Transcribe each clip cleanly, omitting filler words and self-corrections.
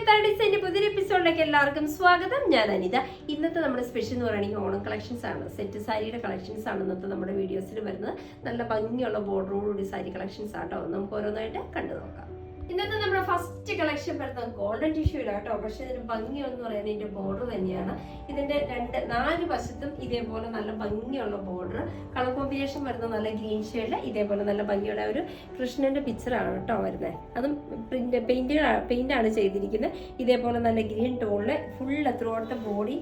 ഡിസൈൻ്റെ പുതിയൊരു എപ്പിസോഡിലേക്ക് എല്ലാവർക്കും സ്വാഗതം. ഞാൻ അനിത. ഇന്നത്തെ നമ്മുടെ സ്പെഷ്യൽ എന്ന് പറയുകയാണെങ്കിൽ ഓണം കളക്ഷൻസ് ആണ്. സെറ്റ് സാരിയുടെ കളക്ഷൻസ് ആണ് ഇന്നത്തെ നമ്മുടെ വീഡിയോസിൽ വരുന്നത്. നല്ല ഭംഗിയുള്ള ബോർഡറോടുകൂടി സാരി കളക്ഷൻസ് ആട്ടോ. നമുക്ക് ഓരോന്നായിട്ട് കണ്ടു നോക്കാം. ഇന്നത്തെ നമ്മുടെ ഫസ്റ്റ് കളക്ഷൻ വരുന്നത് ഗോൾഡൻ ടിഷ്യൂലാട്ടോ. പക്ഷെ ഇതിന് ഭംഗിയെന്ന് പറയുന്നത് ഇതിന്റെ ബോർഡർ തന്നെയാണ്. ഇതിന്റെ നാല് വശത്തും ഇതേപോലെ നല്ല ഭംഗിയുള്ള ബോർഡർ, കളർ കോമ്പിനേഷൻ വരുന്ന നല്ല ഗ്രീൻ ഷെയ്ഡ്, ഇതേപോലെ നല്ല ഭംഗിയുള്ള ഒരു കൃഷ്ണന്റെ പിക്ചറാണ് കേട്ടോ വരുന്നത്. അതും പെയിന്റ് ആണ് ചെയ്തിരിക്കുന്നത്. ഇതേപോലെ നല്ല ഗ്രീൻ ടോണില് full throughout body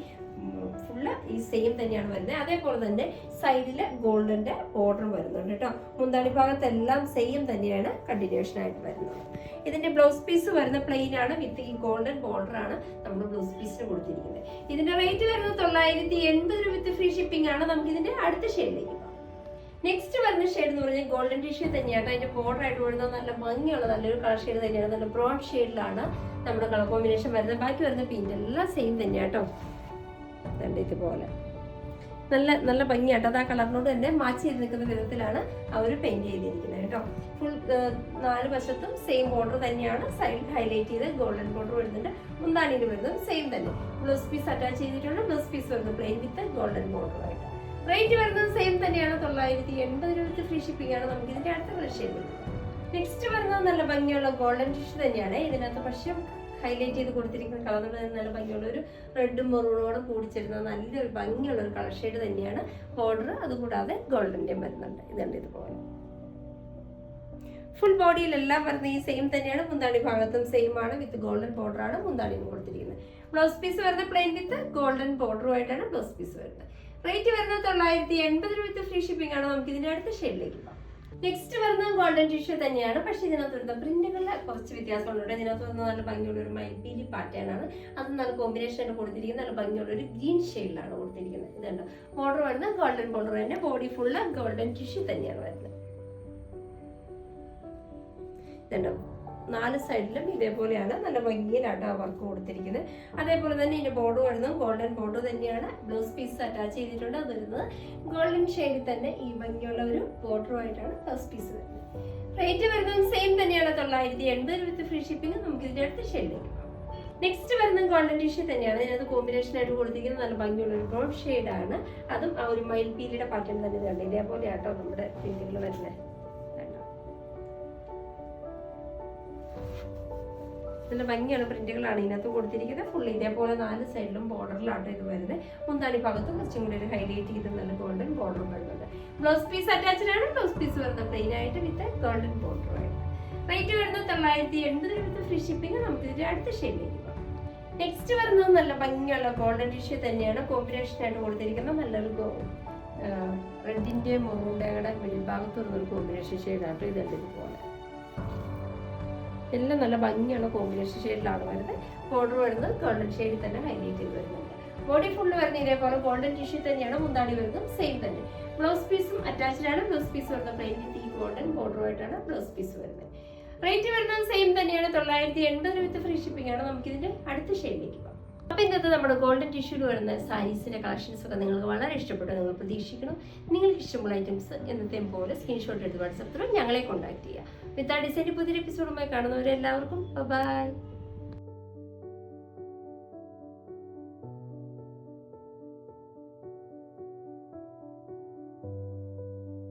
full ഈ സെയിം തന്നെയാണ് വരുന്നത്. അതേപോലെ തന്നെ സൈഡില് ഗോൾഡന്റെ ബോർഡർ വരുന്നുണ്ട് കേട്ടോ. മുന്താണി ഭാഗത്തെല്ലാം സെയിം തന്നെയാണ് കണ്ടിന്യൂഷൻ ആയിട്ട് വരുന്നത്. ഇതിന്റെ ബ്ലൗസ് പീസ് വരുന്ന പ്ലെയിൻ ആണ് വിത്ത് ഈ ഗോൾഡൻ ബോർഡർ ആണ് നമ്മൾ ബ്ലൗസ് പീസിന് കൊടുത്തിരിക്കുന്നത്. ഇതിന്റെ റേറ്റ് വരുന്നത് 980 രൂപ വിത്ത് ഫ്രീ ഷിപ്പിംഗ് ആണ്. നമുക്ക് ഇതിന്റെ അടുത്ത ഷെയ്ഡിലേക്ക് പോകാം. നെക്സ്റ്റ് വരുന്ന ഷെയ്ഡ് എന്ന് പറഞ്ഞാൽ ഗോൾഡൻ ടിഷ്യൂ തന്നെയാണ്. അതിന്റെ ബോർഡർ ആയിട്ട് വരുന്നത് നല്ല ഭംഗിയുള്ള നല്ലൊരു കളർ ഷെയ്ഡ് തന്നെയാണ്. നല്ല ബ്രോഡ് ഷെയ്ഡിലാണ് നമ്മുടെ കളർ കോമ്പിനേഷൻ വരുന്നത്. ബാക്കി വരുന്ന പിങ്ക് എല്ലാം സെയിം തന്നെയാട്ടോ. ഇതുപോലെ നല്ല നല്ല ഭംഗിയാട്ടോ. അത് ആ കളറിനോട് തന്നെ മാച്ച് ചെയ്ത് നിൽക്കുന്ന വിധത്തിലാണ് അവർ പെയിന്റ് ചെയ്തിരിക്കുന്നത് കേട്ടോ. ഫുൾ നാല് വശത്തും സെയിം ബോർഡർ തന്നെയാണ്. സൈഡിൽ ഹൈലൈറ്റ് ചെയ്ത് ഗോൾഡൻ ബോർഡർ വരുന്നുണ്ട്. മുന്താണിയിൽ വരുന്നത് സെയിം തന്നെ. ബ്ലൗസ് പീസ് അറ്റാച്ച് ചെയ്തിട്ടുണ്ട്. ബ്ലൗസ് പീസ് വരുന്നത് പ്ലെയിൻ വിത്ത് ഗോൾഡൻ ബോർഡറായിട്ട്. റേറ്റ് വരുന്നത് സെയിം തന്നെയാണ്. 980 രൂപ ഫ്രീ ഷിപ്പിംഗ് ആണ്. നമുക്ക് ഇതിന്റെ അടുത്ത കളക്ഷൻ. നെക്സ്റ്റ് വരുന്നത് നല്ല ഭംഗിയുള്ള ഗോൾഡൻ ടിഷ്യൂ തന്നെയാണ്. ഇതിനകത്ത് പക്ഷേ ഹൈലൈറ്റ് ചെയ്ത് കൊടുത്തിരിക്കുന്ന കളർ നല്ല ഭംഗിയുള്ള ഒരു റെഡും മെറൂണോടെ കൂടിച്ചേരുന്ന നല്ലൊരു ഭംഗിയുള്ള ഒരു കളർ ഷെയ്ഡ് തന്നെയാണ്. ബോർഡർ അതുകൂടാതെ ഗോൾഡൻ്റെയും വരുന്നുണ്ട്. ഇതുണ്ട് ഇതുപോലെ ഫുൾ ബോഡിയിലെല്ലാം വരുന്ന ഈ സെയിം തന്നെയാണ്. മുന്താണി ഭാഗത്തും സെയിം ആണ്. വിത്ത് ഗോൾഡൻ ബോർഡർ ആണ് മുന്താണിയും കൊടുത്തിരിക്കുന്നത്. ബ്ലൗസ് പീസ് വരുന്നത് പ്ലെയിൻ വിത്ത് ഗോൾഡൻ ബോർഡറുമായിട്ടാണ് ബ്ലൗസ് പീസ് വരുന്നത്. റേറ്റ് വരുന്നത് 980 രൂപ വിത്ത് ഫ്രീ ഷിപ്പിംഗ് ആണ്. നമുക്ക് ഇതിന്റെ അടുത്ത ഷെയ്ഡിലേക്ക് പോകാം. നെക്സ്റ്റ് വരുന്നത് ഗോൾഡൻ ടിഷ്യൂ തന്നെയാണ്. പക്ഷെ ഇതിനകത്ത് വരുന്ന പ്രിന്റുകളിൽ കുറച്ച് വ്യത്യാസമുണ്ട്. ഇതിനകത്ത് വരുന്ന നല്ല ഭംഗിയുള്ള ഒരു മയിൽപ്പീലി പാറ്റേൺ ആണ്. അത് നല്ല കോമ്പിനേഷൻ ആയിട്ട് കൊടുത്തിരിക്കുന്നത്. നല്ല ഭംഗിയുള്ള ഒരു ഗ്രീൻ ഷെയ്ഡിലാണ് കൊടുത്തിരിക്കുന്നത്. ഇതുണ്ട് ബോർഡർ വരുന്നത് ഗോൾഡൻ ബോർഡർ തന്നെ. ബോഡി ഫുള്ള് ഗോൾഡൻ ടിഷ്യൂ തന്നെയാണ് വരുന്നത്. ഇതുണ്ട് നാല് സൈഡിലും ഇതേപോലെയാണ് നല്ല ഭംഗിയിലാട്ടോ വർക്ക് കൊടുത്തിരിക്കുന്നത്. അതേപോലെ തന്നെ ഇതിന്റെ ബോർഡർ വരുന്നത് ഗോൾഡൻ ബോർഡർ തന്നെയാണ്. ബ്ലൗസ് പീസ് അറ്റാച്ച് ചെയ്തിട്ടുണ്ട്. അത് വരുന്നത് ഗോൾഡൻ ഷെയ്ഡിൽ തന്നെ ഈ ഭംഗിയുള്ള ഒരു ബോർഡറുമായിട്ടാണ് ബ്ലൗസ് പീസ് വരുന്നത്. റേറ്റ് വരുന്നത് സെയിം തന്നെയാണ്. 980 വിത്ത് ഫ്രീ ഷിപ്പിംഗ്. നമുക്ക് ഇതിന്റെ അടുത്ത ഷെയ്ഡിലേക്ക് പോകാം. നെക്സ്റ്റ് വരുന്നത് ഗോൾഡൻ ടിഷ്യൂ തന്നെയാണ്. ഇതിനകത്ത് കോമ്പിനേഷൻ ആയിട്ട് കൊടുത്തിരിക്കുന്നത് നല്ല ഭംഗിയുള്ള ഒരു ബ്രൗൺ ഷെയ്ഡാണ്. അതും ആ ഒരു മയിൽപ്പീലിയുടെ പാറ്റേൺ തന്നെ കണ്ട് ഇതേപോലെ ആട്ടോ നമ്മുടെ പ്രിന്റുകൾ വരുന്നത്. നല്ല ഭംഗിയുള്ള പ്രിന്റുകളാണ് ഇതിനകത്ത് കൊടുത്തിരിക്കുന്നത്. ഫുൾ ഇതേപോലെ നാല് സൈഡിലും ബോർഡറിലാട്ടോ ഇത് വരുന്നത്. മുന്താണി ഭാഗത്തും കുറച്ചും കൂടി ഒരു ഹൈലൈറ്റ് ചെയ്ത് നല്ല ഗോൾഡൻ ബോർഡർ വരുന്നുണ്ട്. ബ്ലൗസ് പീസ് അറ്റാച്ച്ഡ് ആണ്. ബ്ലൗസ് പീസ് വരുന്നത് പ്ലെയിൻ ആയിട്ട് വിത്ത് ഗോൾഡൻ ബോർഡറുമായിട്ട്. റേറ്റ് വരുന്നത് 980 വിത്ത് ഫ്രീ ഷിപ്പിംഗ്. നമുക്ക് ഇതിന്റെ അടുത്ത ഷെയ്ഡിലേക്ക് പോകാം. നെക്സ്റ്റ് വരുന്നത് നല്ല ഭംഗിയുള്ള ഗോൾഡൻ ടിഷ്യൂ തന്നെയാണ്. കോമ്പിനേഷൻ ആയിട്ട് കൊടുത്തിരിക്കുന്നത് നല്ലൊരു റെഡിന്റെ മെറൂണിന്റെ മിഡിൽ ഭാഗത്ത് വരുന്നൊരു കോമ്പിനേഷൻ ഷെയ്ഡാട്ടോ. ഇതുണ്ട് ഇതുപോലെ എല്ലാം നല്ല ഭംഗിയുള്ള കോമ്പിനേഷൻ ഷെയ്ഡിലാണ് വരുന്നത്. ബോർഡർ വരുന്നത് ഗോൾഡൻ ഷെയ്ഡിൽ തന്നെ ഹൈലൈറ്റ് ചെയ്ത് വരുന്നുണ്ട്. ബോഡി ഫുള്ള് വരുന്ന ഇതേപോലെ ഗോൾഡൻ ടിഷ്യൂ തന്നെയാണ്. മുന്താണി വരുന്നത് സെയിം തന്നെ. ബ്ലൗസ് പീസും അറ്റാച്ച്ഡ് ആണ്. ബ്ലൗസ് പീസ് വരുന്നത് പ്ലെയിൻ വിത്ത് ഈ ഗോൾഡൻ ബോർഡറുമായിട്ടാണ് ബ്ലൗസ് പീസ് വരുന്നത്. റേറ്റ് വരുന്നത് സെയിം തന്നെയാണ്. 980 വിത്ത് ഫ്രീ ഷിപ്പിംഗ് ആണ്. നമുക്ക് ഇതിന്റെ അടുത്ത ഷെയ്ഡിലേക്ക് പോകാം. അപ്പൊ ഇന്നത്തെ നമ്മുടെ ഗോൾഡൻ ടിഷ്യൂല് വരുന്ന സാരീസിന്റെ കളക്ഷൻസ് ഒക്കെ നിങ്ങൾക്ക് വളരെ ഇഷ്ടപ്പെട്ടു നിങ്ങൾ പ്രതീക്ഷിക്കണം. നിങ്ങൾക്ക് ഇഷ്ടമുള്ള ഐറ്റംസ് എന്നത്തെയും പോലെ സ്ക്രീൻഷോട്ട് എടുത്ത് വാട്സാപ്പ് ത്രൂ ഞങ്ങളെ കോൺടാക്ട് ചെയ്യുക. വിത്ത് ആ ഡിസൈൻ്റെ പുതിയൊരു എപ്പിസോഡുമായി കാണുന്നവരെല്ലാവർക്കും ബൈ.